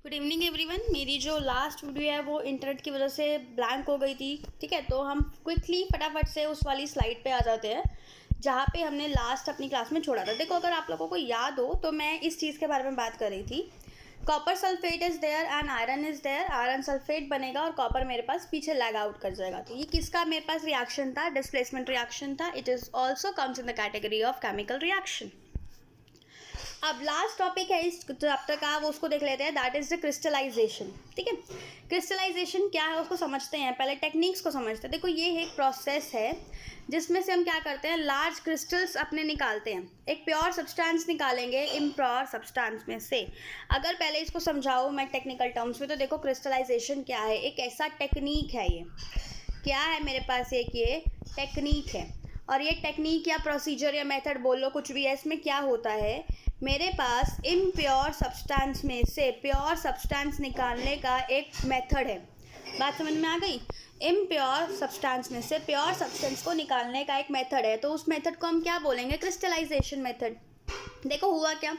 Good evening everyone. मेरी जो last video है वो इंटरनेट की वजह से ब्लैंक हो गई थी। ठीक है, तो हम क्विकली फटाफट से उस वाली स्लाइड पे आ जाते हैं जहाँ पे हमने लास्ट अपनी क्लास में छोड़ा था। देखो, अगर आप लोगों को याद हो तो मैं इस चीज़ के बारे में बात कर रही थी। Copper sulphate is there and iron is there. Iron sulphate बनेगा और कॉपर मेरे पास पीछे लैग आउट कर जाएगा। तो ये किसका मेरे पास रिएक्शन था? डिस्प्लेसमेंट रिएक्शन था। It is also comes in the category of chemical reaction. अब लास्ट टॉपिक है इस चैप्टर का, वो उसको देख लेते हैं। That is the crystallisation. ठीक है, क्रिस्टलाइजेशन क्या है उसको समझते हैं। पहले टेक्निक्स को समझते हैं। देखो, ये एक प्रोसेस है जिसमें से हम क्या करते हैं, लार्ज क्रिस्टल्स अपने निकालते हैं। एक प्योर सब्सटेंस निकालेंगे इम्प्योर सब्सटेंस में से। अगर पहले इसको समझाओ मैं टेक्निकल टर्म्स में, तो देखो क्रिस्टलाइजेशन क्या है। एक ऐसा टेक्निक है, ये क्या है मेरे पास, एक ये टेक्निक है। और ये टेक्निक या प्रोसीजर या मेथड बोल लो, कुछ भी है। इसमें क्या होता है, मेरे पास इम्प्योर सब्सटेंस में से प्योर सब्सटेंस निकालने का एक मेथड है। बात समझ में आ गई? इम्प्योर सब्सटेंस में से प्योर सब्सटेंस को निकालने का एक मेथड है। तो उस मेथड को हम क्या बोलेंगे? Crystallisation method. देखो हुआ क्या,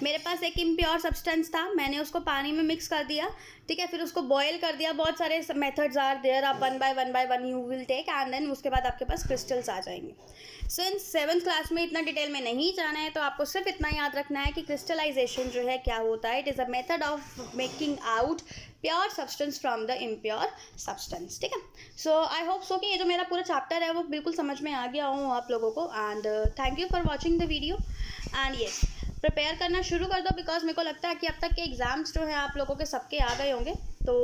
मेरे पास एक इम्प्योर सब्सटेंस था, मैंने उसको पानी में मिक्स कर दिया। ठीक है, फिर उसको बॉयल कर दिया। बहुत सारे मेथड्स आर देयर, आप one by one you will take and then उसके बाद आपके पास क्रिस्टल्स आ जाएंगे। सिंस 7th क्लास में इतना डिटेल में नहीं जाना है, तो आपको सिर्फ इतना याद रखना है कि क्रिस्टलाइजेशन जो है क्या होता है। It is a method of making out pure substance from the impure substance. ठीक है, सो आई होप सो कि ये जो मेरा पूरा चैप्टर है वो बिल्कुल समझ में आ गया हूँ आप लोगों को। And thank you for watching the video. And yes, prepare करना शुरू कर दो, बिकॉज मेरे को लगता है कि अब तक के एग्ज़ाम्स जो हैं आप लोगों के सबके आ गए होंगे। तो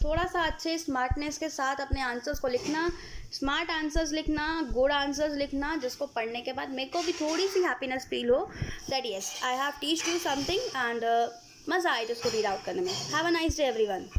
थोड़ा सा अच्छे स्मार्टनेस के साथ अपने आंसर्स को लिखना, स्मार्ट आंसर्स लिखना, गुड आंसर्स लिखना, जिसको पढ़ने के बाद मेरे को भी थोड़ी सी हैप्पीनेस फील हो that yes I have teached you something and मज़ा आए जिसको रीड आउट करने में। Have a nice day everyone.